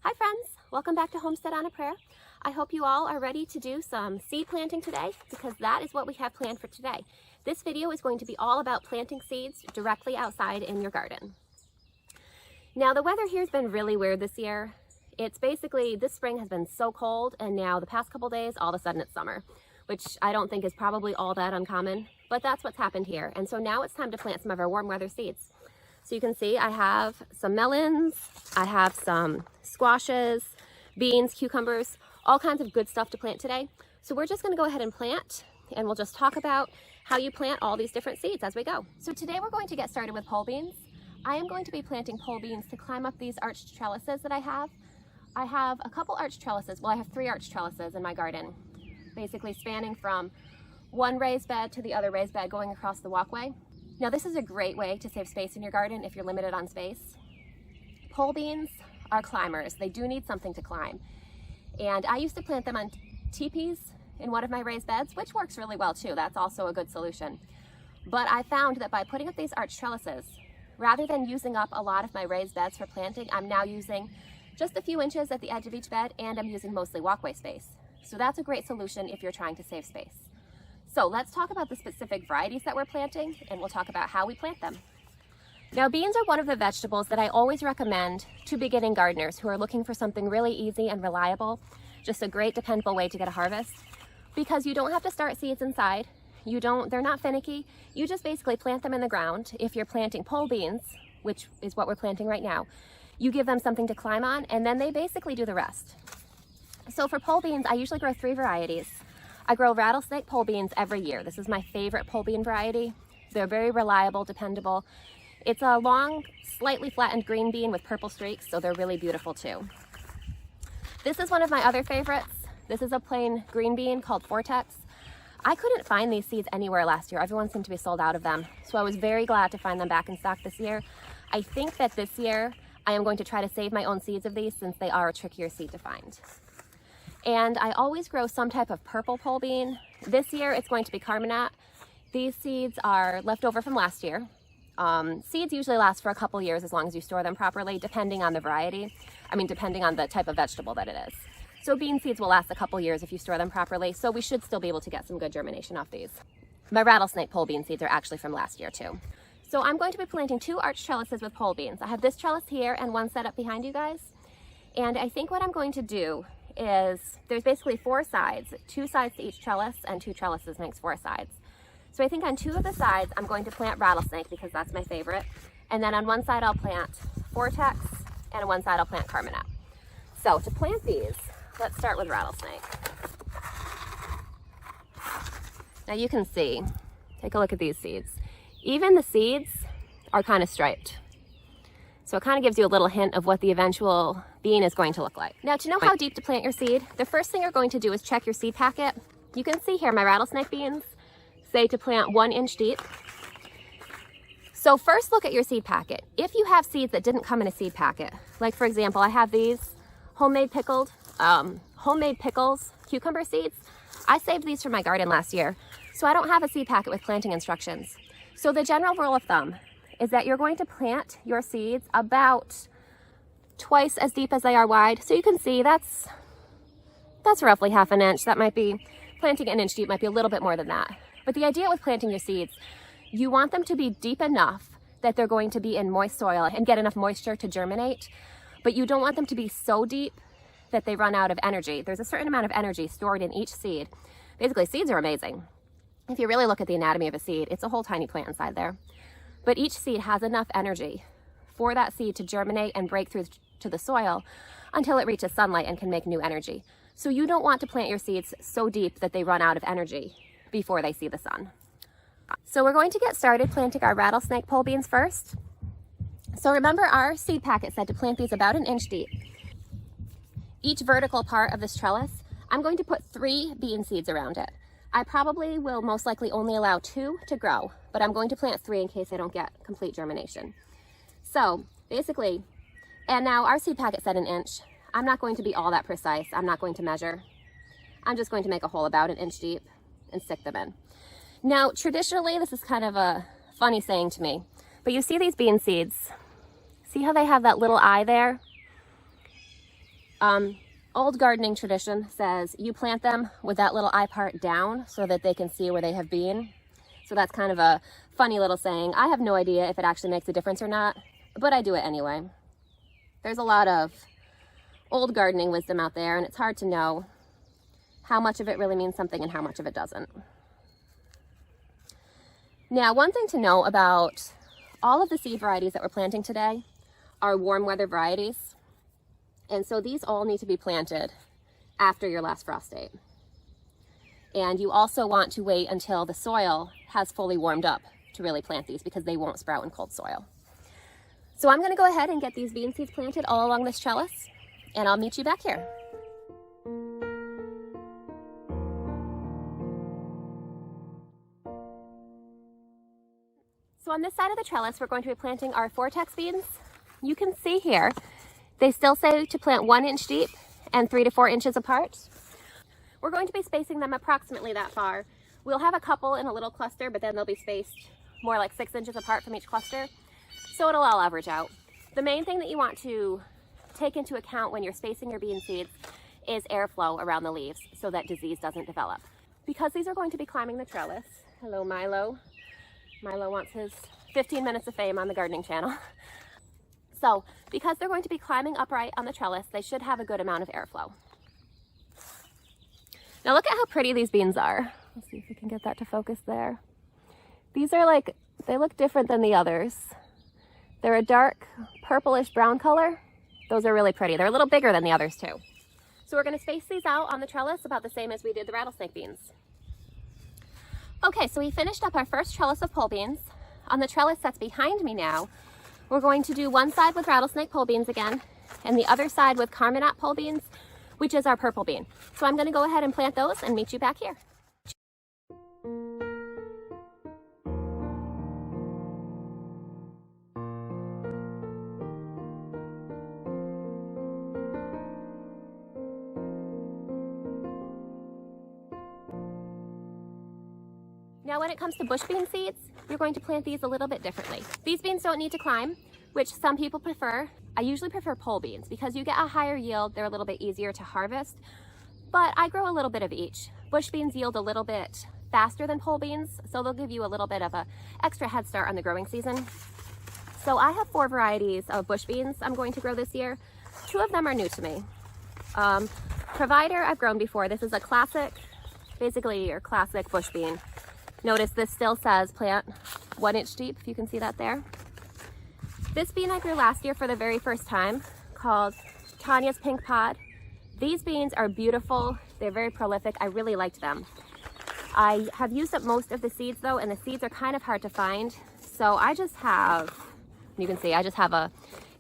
Hi friends, welcome back to Homestead on a Prayer. I hope you all are ready to do some seed planting today because that is what we have planned for today. This video is going to be all about planting seeds directly outside in your garden. Now the weather here has been really weird this year. It's basically, this spring has been so cold and now the past couple days all of a sudden it's summer, which I don't think is probably all that uncommon, but that's what's happened here. And so now it's time to plant some of our warm weather seeds. So you can see I have some melons, I have some squashes, beans, cucumbers, all kinds of good stuff to plant today. So we're just going to go ahead and plant, and we'll just talk about how you plant all these different seeds as we go. So today we're going to get started with pole beans. I am going to be planting pole beans to climb up these arched trellises that I have. I have a couple arched trellises, well I have 3 arched trellises in my garden, basically spanning from one raised bed to the other raised bed going across the walkway. Now this is a great way to save space in your garden if you're limited on space. Pole beans are climbers. They do need something to climb. And I used to plant them on teepees in one of my raised beds, which works really well too. That's also a good solution. But I found that by putting up these arched trellises, rather than using up a lot of my raised beds for planting, I'm now using just a few inches at the edge of each bed, and I'm using mostly walkway space. So that's a great solution if you're trying to save space. So let's talk about the specific varieties that we're planting, and we'll talk about how we plant them. Now beans are one of the vegetables that I always recommend to beginning gardeners who are looking for something really easy and reliable, just a great dependable way to get a harvest, because you don't have to start seeds inside. They're not finicky. You just basically plant them in the ground. If you're planting pole beans, which is what we're planting right now, you give them something to climb on, and then they basically do the rest. So for pole beans, I usually grow 3 varieties. I grow Rattlesnake pole beans every year. This is my favorite pole bean variety. They're very reliable, dependable. It's a long, slightly flattened green bean with purple streaks, so they're really beautiful too. This is one of my other favorites. This is a plain green bean called Vortex. I couldn't find these seeds anywhere last year. Everyone seemed to be sold out of them, so I was very glad to find them back in stock this year. I think that this year I am going to try to save my own seeds of these since they are a trickier seed to find. And I always grow some type of purple pole bean. This year it's going to be carbonate. These seeds are left over from last year. Seeds usually last for a couple years as long as you store them properly, depending on the variety. Depending on the type of vegetable that it is. So bean seeds will last a couple years if you store them properly, so we should still be able to get some good germination off these. My Rattlesnake pole bean seeds are actually from last year too. So I'm going to be planting 2 arched trellises with pole beans. I have this trellis here and one set up behind you guys. And I think what I'm going to do is, there's basically 4 sides, 2 sides to each trellis, and 2 trellises makes 4 sides. So I think on 2 of the sides, I'm going to plant Rattlesnake because that's my favorite. And then on one side, I'll plant Vortex, and on one side, I'll plant carbonate. So to plant these, let's start with Rattlesnake. Now you can see, take a look at these seeds. Even the seeds are kind of striped. So it kind of gives you a little hint of what the eventual bean is going to look like. Now to know how deep to plant your seed, the first thing you're going to do is check your seed packet. You can see here my Rattlesnake beans say to plant 1 inch deep. So first look at your seed packet. If you have seeds that didn't come in a seed packet, like for example, I have these homemade pickles cucumber seeds. I saved these from my garden last year, so I don't have a seed packet with planting instructions. So the general rule of thumb is that you're going to plant your seeds about twice as deep as they are wide. So you can see that's roughly ½ an inch. That might be, planting 1 inch deep might be a little bit more than that. But the idea with planting your seeds, you want them to be deep enough that they're going to be in moist soil and get enough moisture to germinate, but you don't want them to be so deep that they run out of energy. There's a certain amount of energy stored in each seed. Basically, seeds are amazing. If you really look at the anatomy of a seed, it's a whole tiny plant inside there. But each seed has enough energy for that seed to germinate and break through to the soil until it reaches sunlight and can make new energy. So you don't want to plant your seeds so deep that they run out of energy before they see the sun. So we're going to get started planting our Rattlesnake pole beans first. So remember, our seed packet said to plant these about 1 inch deep. Each vertical part of this trellis, I'm going to put 3 bean seeds around it. I probably will most likely only allow 2 to grow, but I'm going to plant 3 in case I don't get complete germination. So basically, and now our seed packet said 1 inch. I'm not going to be all that precise. I'm not going to measure. I'm just going to make a hole about 1 inch deep and stick them in. Now, traditionally, this is kind of a funny saying to me, but you see these bean seeds? See how they have that little eye there? Old gardening tradition says you plant them with that little eye part down so that they can see where they have been. So that's kind of a funny little saying. I have no idea if it actually makes a difference or not, but I do it anyway. There's a lot of old gardening wisdom out there, and it's hard to know how much of it really means something and how much of it doesn't. Now, one thing to know about all of the seed varieties that we're planting today are warm weather varieties. And so these all need to be planted after your last frost date. And you also want to wait until the soil has fully warmed up to really plant these, because they won't sprout in cold soil. So I'm going to go ahead and get these bean seeds planted all along this trellis, and I'll meet you back here. So on this side of the trellis, we're going to be planting our Vortex beans. You can see here, they still say to plant 1 inch deep and 3 to 4 inches apart. We're going to be spacing them approximately that far. We'll have a couple in a little cluster, but then they'll be spaced more like 6 inches apart from each cluster. So it'll all average out. The main thing that you want to take into account when you're spacing your bean seeds is airflow around the leaves so that disease doesn't develop. Because these are going to be climbing the trellis. Hello, Milo. Milo wants his 15 minutes of fame on the gardening channel. So, because they're going to be climbing upright on the trellis, they should have a good amount of airflow. Now look at how pretty these beans are. Let's see if we can get that to focus there. These are like, they look different than the others. They're a dark purplish brown color. Those are really pretty. They're a little bigger than the others too. So we're going to space these out on the trellis about the same as we did the rattlesnake beans. Okay, so we finished up our first trellis of pole beans. On the trellis that's behind me now, we're going to do one side with rattlesnake pole beans again, and the other side with carminat pole beans, which is our purple bean. So I'm going to go ahead and plant those and meet you back here. Now when it comes to bush bean seeds, you're going to plant these a little bit differently. These beans don't need to climb, which some people prefer. I usually prefer pole beans because you get a higher yield, they're a little bit easier to harvest, but I grow a little bit of each. Bush beans yield a little bit faster than pole beans, so they'll give you a little bit of an extra head start on the growing season. So I have 4 varieties of bush beans I'm going to grow this year. 2 of them are new to me. Provider I've grown before. This is a classic, basically your classic bush bean. Notice this still says plant 1 inch deep, if you can see that there. This bean I grew last year for the very first time, called Tanya's Pink Pod. These beans are beautiful, they're very prolific, I really liked them. I have used up most of the seeds though, and the seeds are kind of hard to find. So I just have, you can see, I just have a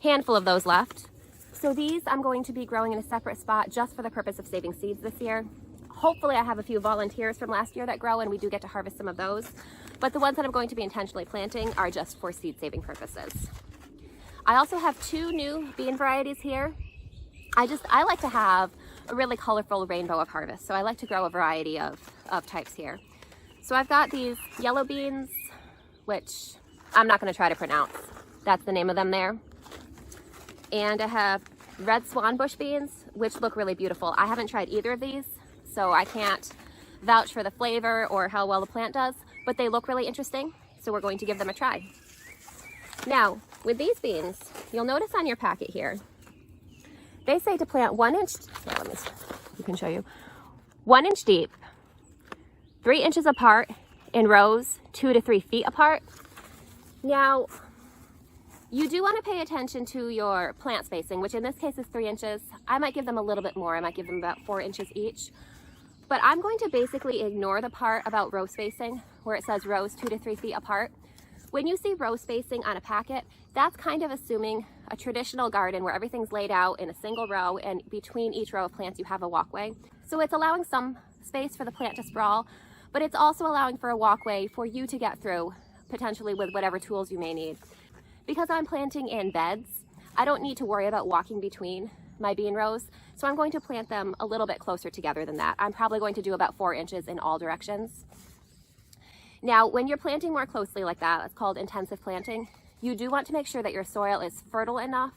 handful of those left. So these I'm going to be growing in a separate spot just for the purpose of saving seeds this year. Hopefully I have a few volunteers from last year that grow and we do get to harvest some of those. But the ones that I'm going to be intentionally planting are just for seed saving purposes. I also have 2 new bean varieties here. I like to have a really colorful rainbow of harvest. So I like to grow a variety of types here. So I've got these yellow beans, which I'm not going to try to pronounce. That's the name of them there. And I have red swan bush beans, which look really beautiful. I haven't tried either of these, so I can't vouch for the flavor or how well the plant does, but they look really interesting, so we're going to give them a try. Now, with these beans, you'll notice on your packet here, they say to plant 1 inch, you can show you, 1 inch deep, 3 inches apart in rows, 2 to 3 feet apart. Now, you do want to pay attention to your plant spacing, which in this case is 3 inches. I might give them a little bit more. I might give them about 4 inches each. But I'm going to basically ignore the part about row spacing where it says rows 2 to 3 feet apart. When you see row spacing on a packet, that's kind of assuming a traditional garden where everything's laid out in a single row and between each row of plants you have a walkway. So it's allowing some space for the plant to sprawl, but it's also allowing for a walkway for you to get through, potentially with whatever tools you may need. Because I'm planting in beds, I don't need to worry about walking between my bean rows, so I'm going to plant them a little bit closer together than that. I'm probably going to do about 4 inches in all directions. Now, when you're planting more closely like that, it's called intensive planting, you do want to make sure that your soil is fertile enough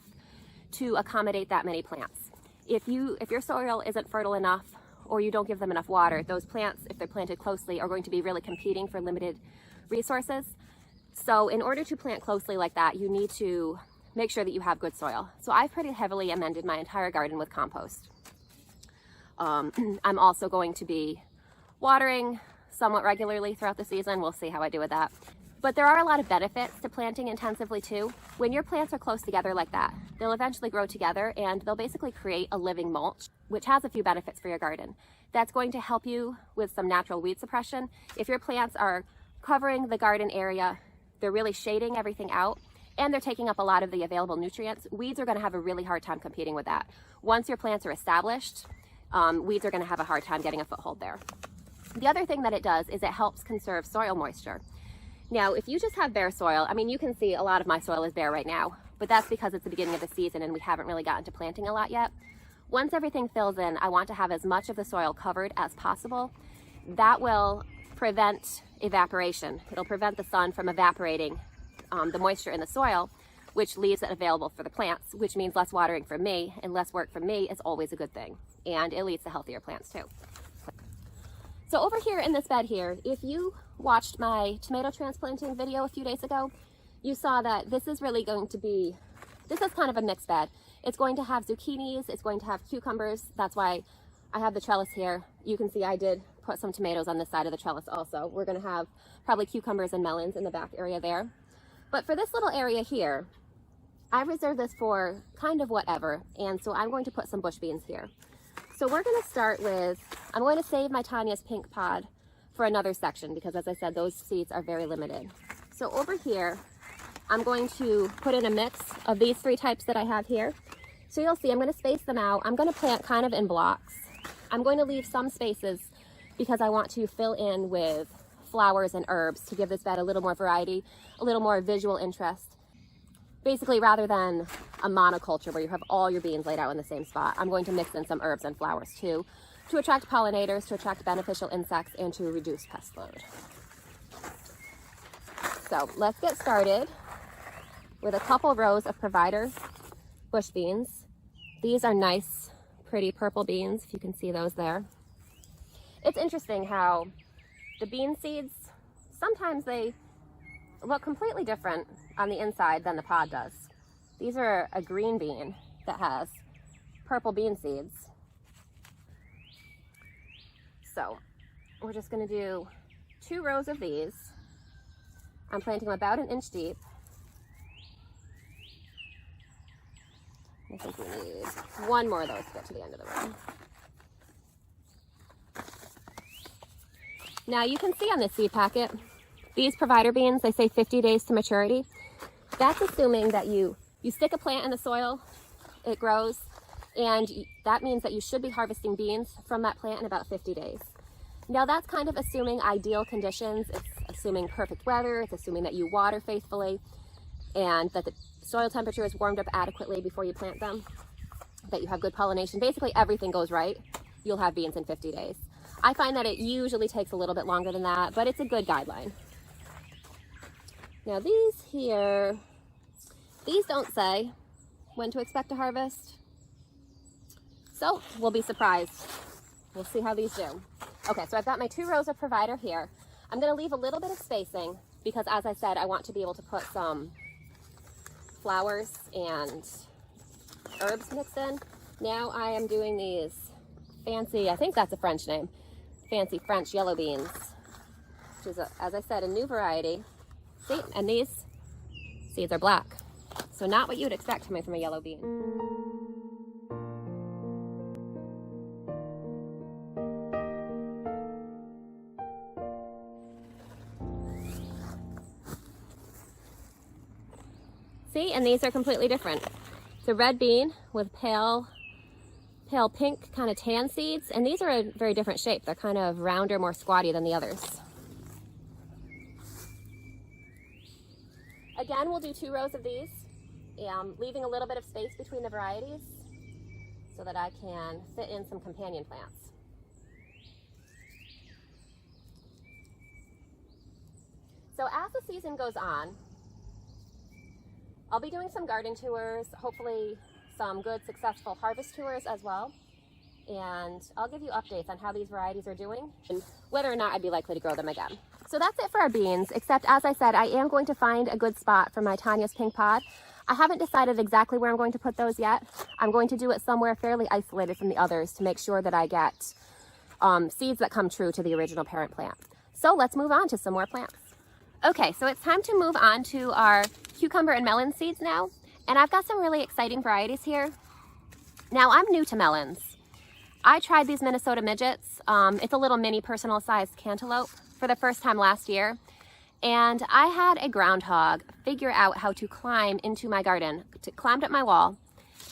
to accommodate that many plants. If your soil isn't fertile enough or you don't give them enough water, those plants, if they're planted closely, are going to be really competing for limited resources. So in order to plant closely like that, you need to make sure that you have good soil. So I've pretty heavily amended my entire garden with compost. I'm also going to be watering somewhat regularly throughout the season. We'll see how I do with that. But there are a lot of benefits to planting intensively too. When your plants are close together like that, they'll eventually grow together and they'll basically create a living mulch, which has a few benefits for your garden. That's going to help you with some natural weed suppression. If your plants are covering the garden area, they're really shading everything out, and they're taking up a lot of the available nutrients, weeds are going to have a really hard time competing with that. Once your plants are established, weeds are going to have a hard time getting a foothold there. The other thing that it does is it helps conserve soil moisture. Now, if you just have bare soil, I mean, you can see a lot of my soil is bare right now, but that's because it's the beginning of the season and we haven't really gotten to planting a lot yet. Once everything fills in, I want to have as much of the soil covered as possible. That will prevent evaporation. It'll prevent the sun from evaporating the moisture in the soil, which leaves it available for the plants, which means less watering for me, and less work for me is always a good thing. And it leads to healthier plants too. So over here in this bed here, if you watched my tomato transplanting video a few days ago, you saw that this is really going to be, this is kind of a mixed bed. It's going to have zucchinis, it's going to have cucumbers. That's why I have the trellis here. You can see I did put some tomatoes on this side of the trellis also. We're gonna have probably cucumbers and melons in the back area there. But for this little area here, I reserved this for kind of whatever, and so I'm going to put some bush beans here. So we're going to start with, I'm going to save my Tanya's pink pod for another section because, as I said, those seeds are very limited. So over here, I'm going to put in a mix of these three types that I have here. So you'll see I'm going to space them out. I'm going to plant kind of in blocks. I'm going to leave some spaces because I want to fill in with flowers and herbs to give this bed a little more variety, a little more visual interest. Basically, rather than a monoculture where you have all your beans laid out in the same spot, I'm going to mix in some herbs and flowers too, to attract pollinators, to attract beneficial insects, and to reduce pest load. So let's get started with a couple rows of provider bush beans. These are nice, pretty purple beans, if you can see those there. It's interesting how the bean seeds, sometimes they look completely different on the inside than the pod does. These are a green bean that has purple bean seeds. So we're just going to do 2 rows of these. I'm planting them about 1 inch deep. I think we need 1 more of those to get to the end of the row. Now you can see on this seed packet, these provider beans, they say 50 days to maturity. That's assuming that you stick a plant in the soil, it grows, and that means that you should be harvesting beans from that plant in about 50 days. Now that's kind of assuming ideal conditions. It's assuming perfect weather, it's assuming that you water faithfully, and that the soil temperature is warmed up adequately before you plant them, that you have good pollination. Basically everything goes right, you'll have beans in 50 days. I find that it usually takes a little bit longer than that, but it's a good guideline. Now these here, these don't say when to expect to harvest, so we'll be surprised. We'll see how these do. Okay, so I've got my 2 rows of provider here. I'm going to leave a little bit of spacing because, as I said, I want to be able to put some flowers and herbs mixed in. Now I am doing these fancy, I think that's a French name, fancy French yellow beans, which is, as I said, a new variety. See, and these seeds are black. So not what you would expect coming from a yellow bean. See, and these are completely different. It's a red bean with pale pink kind of tan seeds, and these are a very different shape. They're kind of rounder, more squatty than the others. Again, we'll do 2 rows of these, leaving a little bit of space between the varieties so that I can fit in some companion plants. So as the season goes on, I'll be doing some garden tours, hopefully some good successful harvest tours as well. And I'll give you updates on how these varieties are doing and whether or not I'd be likely to grow them again. So that's it for our beans, except as I said, I am going to find a good spot for my Tanya's pink pod. I haven't decided exactly where I'm going to put those yet. I'm going to do it somewhere fairly isolated from the others to make sure that I get seeds that come true to the original parent plant. So let's move on to some more plants. Okay, so it's time to move on to our cucumber and melon seeds now. And I've got some really exciting varieties here. Now, I'm new to melons. I tried these Minnesota midgets. It's a little mini personal sized cantaloupe for the first time last year. And I had a groundhog figure out how to climb into my garden, climbed up my wall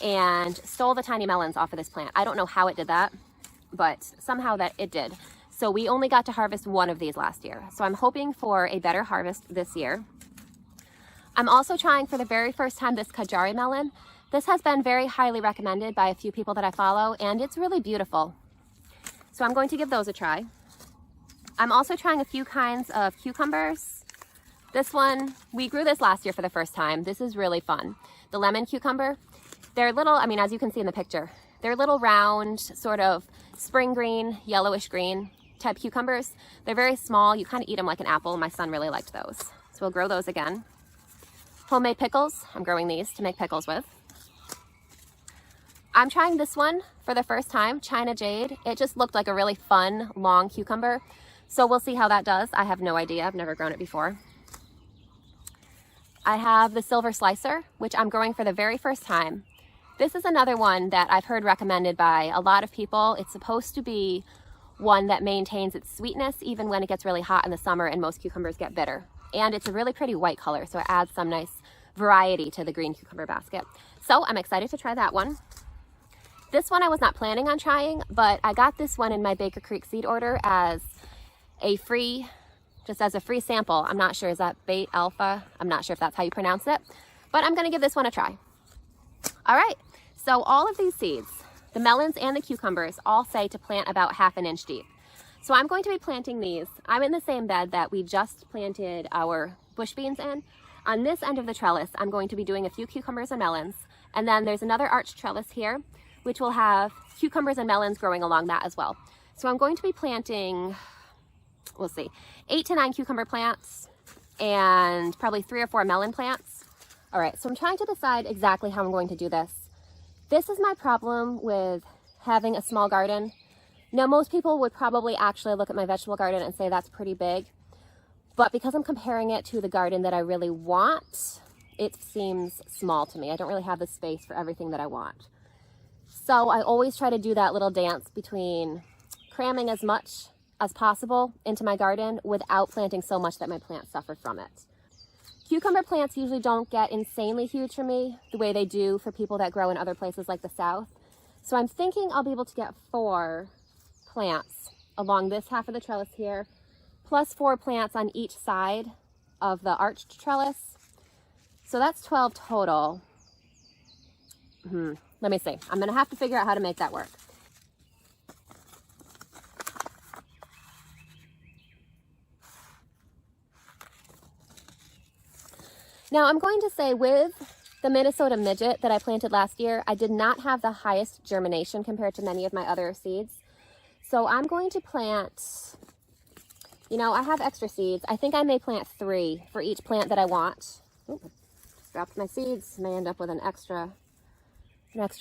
and stole the tiny melons off of this plant. I don't know how it did that, but somehow that it did. So we only got to harvest one of these last year. So I'm hoping for a better harvest this year. I'm also trying for the very first time this kajari melon. This has been very highly recommended by a few people that I follow, and it's really beautiful. So I'm going to give those a try. I'm also trying a few kinds of cucumbers. This one, we grew this last year for the first time. This is really fun. The lemon cucumber. They're little, I mean, as you can see in the picture, they're little round, sort of spring green, yellowish green type cucumbers. They're very small. You kind of eat them like an apple. My son really liked those. So we'll grow those again. Homemade pickles. I'm growing these to make pickles with. I'm trying this one for the first time, China Jade. It just looked like a really fun, long cucumber. So we'll see how that does. I have no idea. I've never grown it before. I have the silver slicer, which I'm growing for the very first time. This is another one that I've heard recommended by a lot of people. It's supposed to be one that maintains its sweetness even when it gets really hot in the summer and most cucumbers get bitter. And it's a really pretty white color, so it adds some nice variety to the green cucumber basket. So I'm excited to try that one. This one I was not planning on trying, but I got this one in my Baker Creek seed order as a free, just as a free sample. I'm not sure, is that bait alpha? I'm not sure if that's how you pronounce it, but I'm gonna give this one a try. All right, so all of these seeds, the melons and the cucumbers, all say to plant about 1/2 inch deep. So I'm going to be planting these. I'm in the same bed that we just planted our bush beans in. On this end of the trellis, I'm going to be doing a few cucumbers and melons, and then there's another arched trellis here, which will have cucumbers and melons growing along that as well. So I'm going to be planting, we'll see, 8 to 9 cucumber plants and probably 3 or 4 melon plants. All right, so I'm trying to decide exactly how I'm going to do this. This is my problem with having a small garden. Now, most people would probably actually look at my vegetable garden and say that's pretty big, but because I'm comparing it to the garden that I really want, it seems small to me. I don't really have the space for everything that I want. So I always try to do that little dance between cramming as much as possible into my garden without planting so much that my plants suffer from it. Cucumber plants usually don't get insanely huge for me the way they do for people that grow in other places like the South. So I'm thinking I'll be able to get 4 plants along this half of the trellis here, plus 4 plants on each side of the arched trellis. So that's 12 total. Let me see. I'm gonna have to figure out how to make that work. Now I'm going to say with the Minnesota midget that I planted last year, I did not have the highest germination compared to many of my other seeds. So I'm going to plant, you know, I have extra seeds. I think I may plant 3 for each plant that I want. Oops, just dropped my seeds. May end up with an extra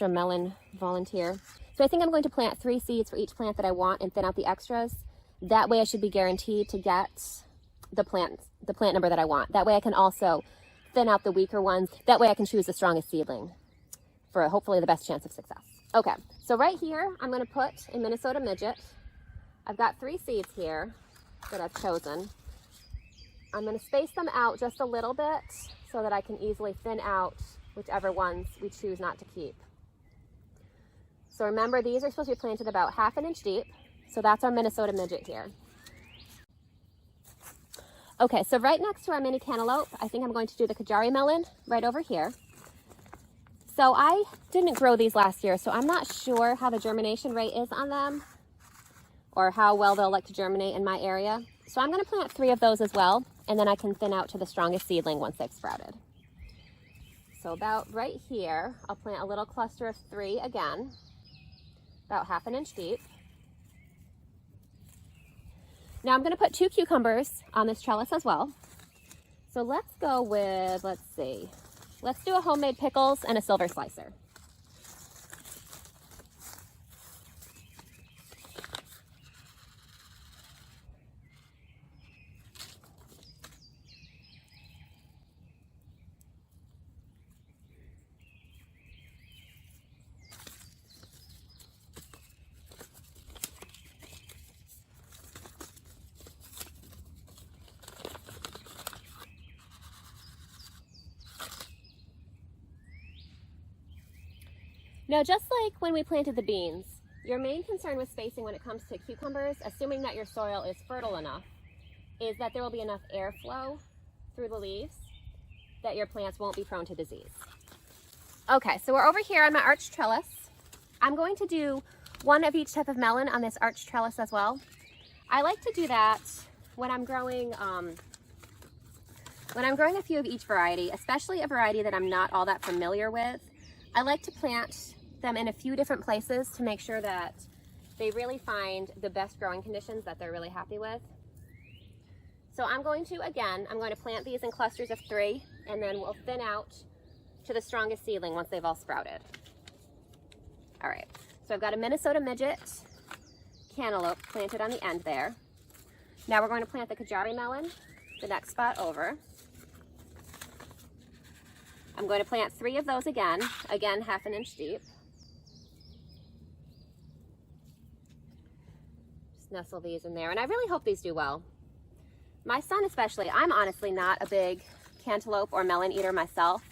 melon volunteer. So I think I'm going to plant 3 seeds for each plant that I want and thin out the extras. That way I should be guaranteed to get the plant number that I want. That way I can also thin out the weaker ones. That way I can choose the strongest seedling for hopefully the best chance of success. Okay, so right here, I'm gonna put a Minnesota midget. I've got 3 seeds here that I've chosen. I'm gonna space them out just a little bit so that I can easily thin out whichever ones we choose not to keep. So remember, these are supposed to be planted about 1/2 inch deep. So that's our Minnesota midget here. Okay, so right next to our mini cantaloupe, I think I'm going to do the kajari melon right over here. So I didn't grow these last year, so I'm not sure how the germination rate is on them or how well they'll like to germinate in my area. So I'm gonna plant 3 of those as well, and then I can thin out to the strongest seedling once they've sprouted. So about right here, I'll plant a little cluster of 3 again, about 1/2 inch deep. Now I'm going to put 2 cucumbers on this trellis as well. So let's go with, let's see, let's do a homemade pickles and a silver slicer. Now, just like when we planted the beans, your main concern with spacing when it comes to cucumbers, assuming that your soil is fertile enough, is that there will be enough airflow through the leaves that your plants won't be prone to disease. Okay, so we're over here on my arch trellis. I'm going to do 1 of each type of melon on this arch trellis as well. I like to do that when I'm growing a few of each variety, especially a variety that I'm not all that familiar with. I like to plant them in a few different places to make sure that they really find the best growing conditions that they're really happy with. So I'm going to plant these in clusters of 3, and then we'll thin out to the strongest seedling once they've all sprouted. All right, so I've got a Minnesota midget cantaloupe planted on the end there. Now we're going to plant the kajari melon, the next spot over. I'm going to plant 3 of those again 1/2 inch deep. Just nestle these in there, and I really hope these do well. My son especially, I'm honestly not a big cantaloupe or melon eater myself,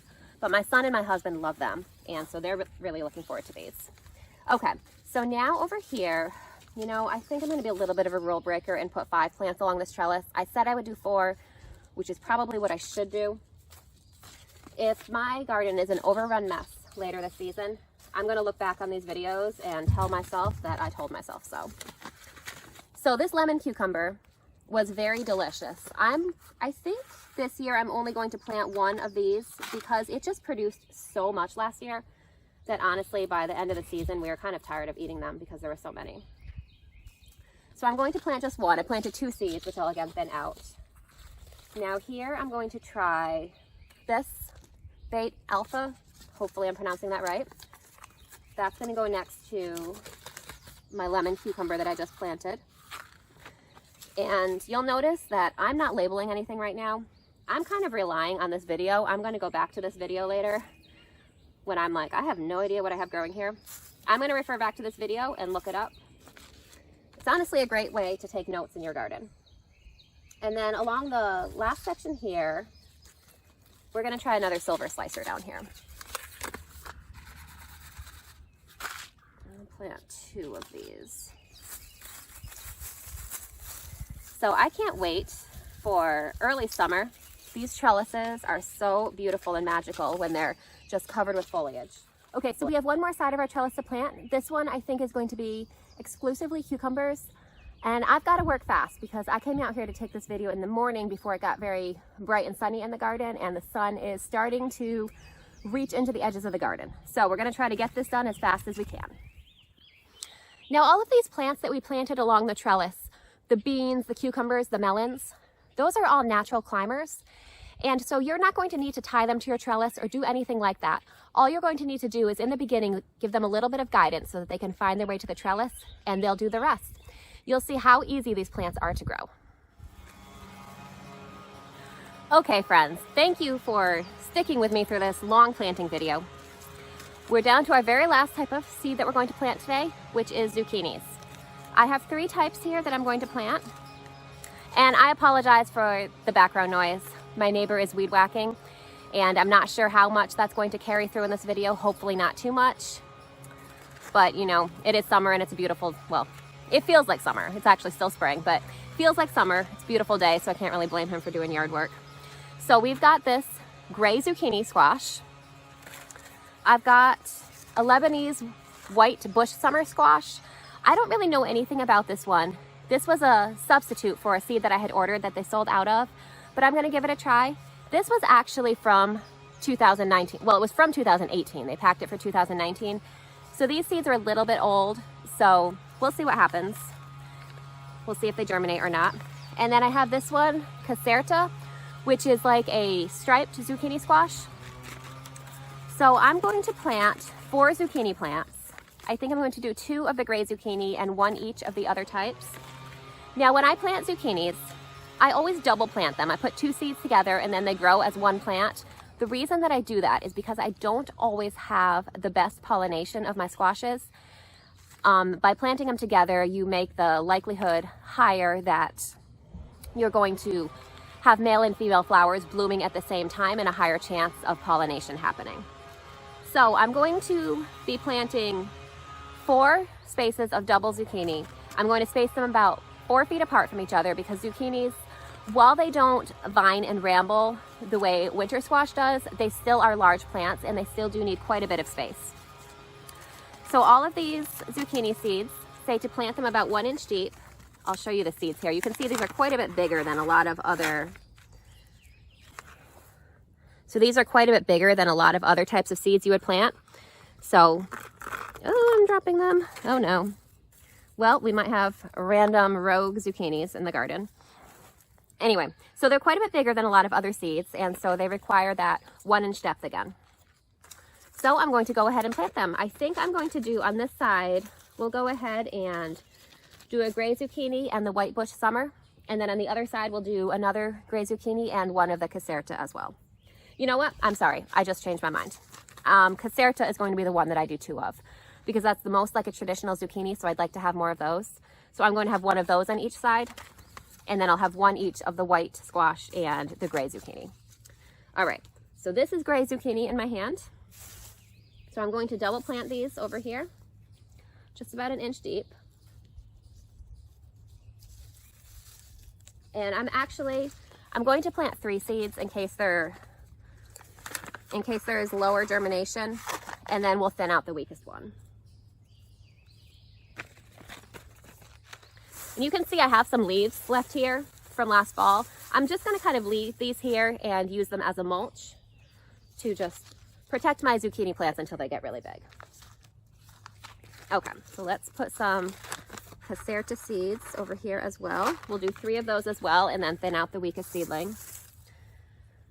but my son and my husband love them, and so they're really looking forward to these. Okay, so now over here, you know, I think I'm going to be a little bit of a rule breaker and put 5 plants along this trellis. I said I would do 4, which is probably what I should do. If my garden is an overrun mess later this season, I'm going to look back on these videos and tell myself that I told myself so. So this lemon cucumber was very delicious. I think this year I'm only going to plant 1 of these because it just produced so much last year that honestly by the end of the season we were kind of tired of eating them because there were so many. So I'm going to plant just 1. I planted 2 seeds, which I'll again thin out. Now here I'm going to try this Bait Alpha. Hopefully I'm pronouncing that right. That's going to go next to my lemon cucumber that I just planted. And you'll notice that I'm not labeling anything right now. I'm kind of relying on this video. I'm going to go back to this video later when I'm like, I have no idea what I have growing here. I'm going to refer back to this video and look it up. It's honestly a great way to take notes in your garden. And then along the last section here, we're going to try another silver slicer down here. I'll plant 2 of these. So I can't wait for early summer. These trellises are so beautiful and magical when they're just covered with foliage. Okay, so we have 1 more side of our trellis to plant. This one I think is going to be exclusively cucumbers. And I've got to work fast because I came out here to take this video in the morning before it got very bright and sunny in the garden, and the sun is starting to reach into the edges of the garden. So we're going to try to get this done as fast as we can. Now all of these plants that we planted along the trellis, the beans, the cucumbers, the melons, those are all natural climbers. And so you're not going to need to tie them to your trellis or do anything like that. All you're going to need to do is in the beginning, give them a little bit of guidance so that they can find their way to the trellis, and they'll do the rest. You'll see how easy these plants are to grow. Okay friends, thank you for sticking with me through this long planting video. We're down to our very last type of seed that we're going to plant today, which is zucchinis. I have 3 types here that I'm going to plant, and I apologize for the background noise. My neighbor is weed whacking, and I'm not sure how much that's going to carry through in this video. Hopefully not too much, but you know, it is summer and it's a beautiful, well, it feels like summer. It's actually still spring, but feels like summer. It's a beautiful day, so I can't really blame him for doing yard work. So we've got this gray zucchini squash. I've got a Lebanese white bush summer squash. I don't really know anything about this one. This was a substitute for a seed that I had ordered that they sold out of, but I'm gonna give it a try. This was actually from 2019. Well, it was from 2018. They packed it for 2019. So these seeds are a little bit old, so we'll see what happens. We'll see if they germinate or not. And then I have this one, Caserta, which is like a striped zucchini squash. So I'm going to plant 4 zucchini plants. I think I'm going to do 2 of the gray zucchini and 1 each of the other types. Now, when I plant zucchinis, I always double plant them. I put 2 seeds together and then they grow as 1 plant. The reason that I do that is because I don't always have the best pollination of my squashes. By planting them together, you make the likelihood higher that you're going to have male and female flowers blooming at the same time and a higher chance of pollination happening. So I'm going to be planting 4 spaces of double zucchini. I'm going to space them about 4 feet apart from each other because zucchinis, while they don't vine and ramble the way winter squash does, they still are large plants and they still do need quite a bit of space. So all of these zucchini seeds say to plant them about 1 inch deep. I'll show you the seeds here. You can see these are quite a bit bigger than a lot of other. So these are quite a bit bigger than a lot of other types of seeds you would plant. So, oh, I'm dropping them. Oh no. Well, we might have random rogue zucchinis in the garden. Anyway, so they're quite a bit bigger than a lot of other seeds, and so they require that 1 inch depth again. So I'm going to go ahead and plant them. I think I'm going to do on this side, we'll go ahead and do a gray zucchini and the white bush summer. And then on the other side, we'll do another gray zucchini and one of the Caserta as well. You know what? I'm sorry. I just changed my mind. Caserta is going to be the one that I do 2 of because that's the most like a traditional zucchini. So I'd like to have more of those. So I'm going to have 1 of those on each side. And then I'll have 1 each of the white squash and the gray zucchini. All right. So this is gray zucchini in my hand. So I'm going to double plant these over here, just about 1 inch deep. And I'm going to plant 3 seeds in case there is lower germination, and then we'll thin out the weakest one. And you can see I have some leaves left here from last fall. I'm just going to kind of leave these here and use them as a mulch to just protect my zucchini plants until they get really big. Okay, so let's put some Caserta seeds over here as well. We'll do 3 of those as well and then thin out the weakest seedling.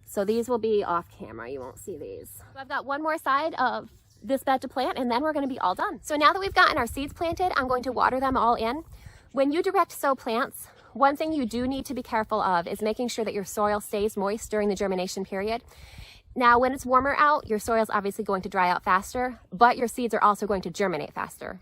So these will be off camera, you won't see these. So I've got 1 more side of this bed to plant and then we're gonna be all done. So now that we've gotten our seeds planted, I'm going to water them all in. When you direct sow plants, one thing you do need to be careful of is making sure that your soil stays moist during the germination period. Now, when it's warmer out, your soil is obviously going to dry out faster, but your seeds are also going to germinate faster.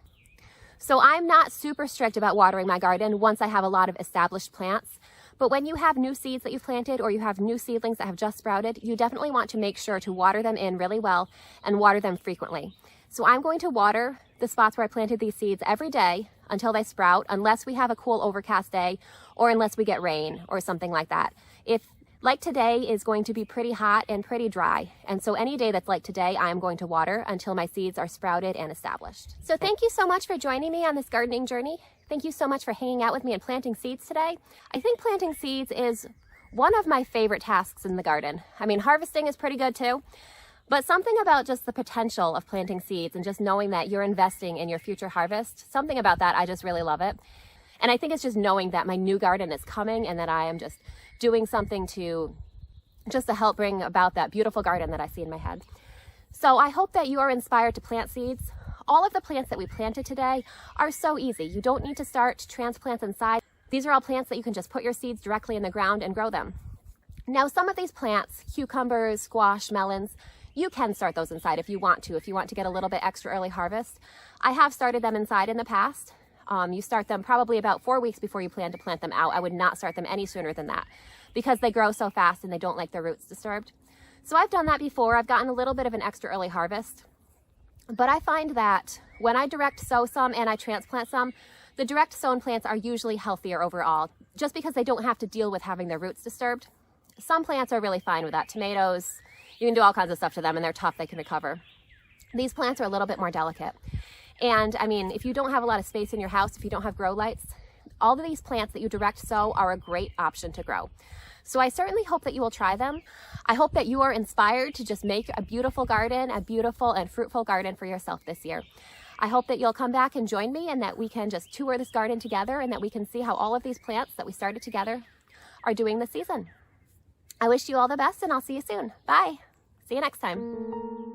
So I'm not super strict about watering my garden once I have a lot of established plants. But when you have new seeds that you've planted or you have new seedlings that have just sprouted, you definitely want to make sure to water them in really well and water them frequently. So I'm going to water the spots where I planted these seeds every day until they sprout, unless we have a cool overcast day or unless we get rain or something like that. Like today is going to be pretty hot and pretty dry. And so any day that's like today, I am going to water until my seeds are sprouted and established. So thank you so much for joining me on this gardening journey. Thank you so much for hanging out with me and planting seeds today. I think planting seeds is one of my favorite tasks in the garden. I mean, harvesting is pretty good too, but something about just the potential of planting seeds and just knowing that you're investing in your future harvest, something about that, I just really love it. And I think it's just knowing that my new garden is coming and that I am just doing something to help bring about that beautiful garden that I see in my head. So I hope that you are inspired to plant seeds. All of the plants that we planted today are so easy. You don't need to start transplants inside. These are all plants that you can just put your seeds directly in the ground and grow them. Now, some of these plants, cucumbers, squash, melons, you can start those inside if you want to get a little bit extra early harvest. I have started them inside in the past. You start them probably about 4 weeks before you plan to plant them out. I would not start them any sooner than that because they grow so fast and they don't like their roots disturbed. So I've done that before. I've gotten a little bit of an extra early harvest. But I find that when I direct sow some and I transplant some, the direct sown plants are usually healthier overall just because they don't have to deal with having their roots disturbed. Some plants are really fine with that. Tomatoes, you can do all kinds of stuff to them and they're tough, they can recover. These plants are a little bit more delicate. And I mean, if you don't have a lot of space in your house, if you don't have grow lights, all of these plants that you direct sow are a great option to grow. So I certainly hope that you will try them. I hope that you are inspired to just make a beautiful garden, a beautiful and fruitful garden for yourself this year. I hope that you'll come back and join me and that we can just tour this garden together and that we can see how all of these plants that we started together are doing this season. I wish you all the best and I'll see you soon. Bye. See you next time.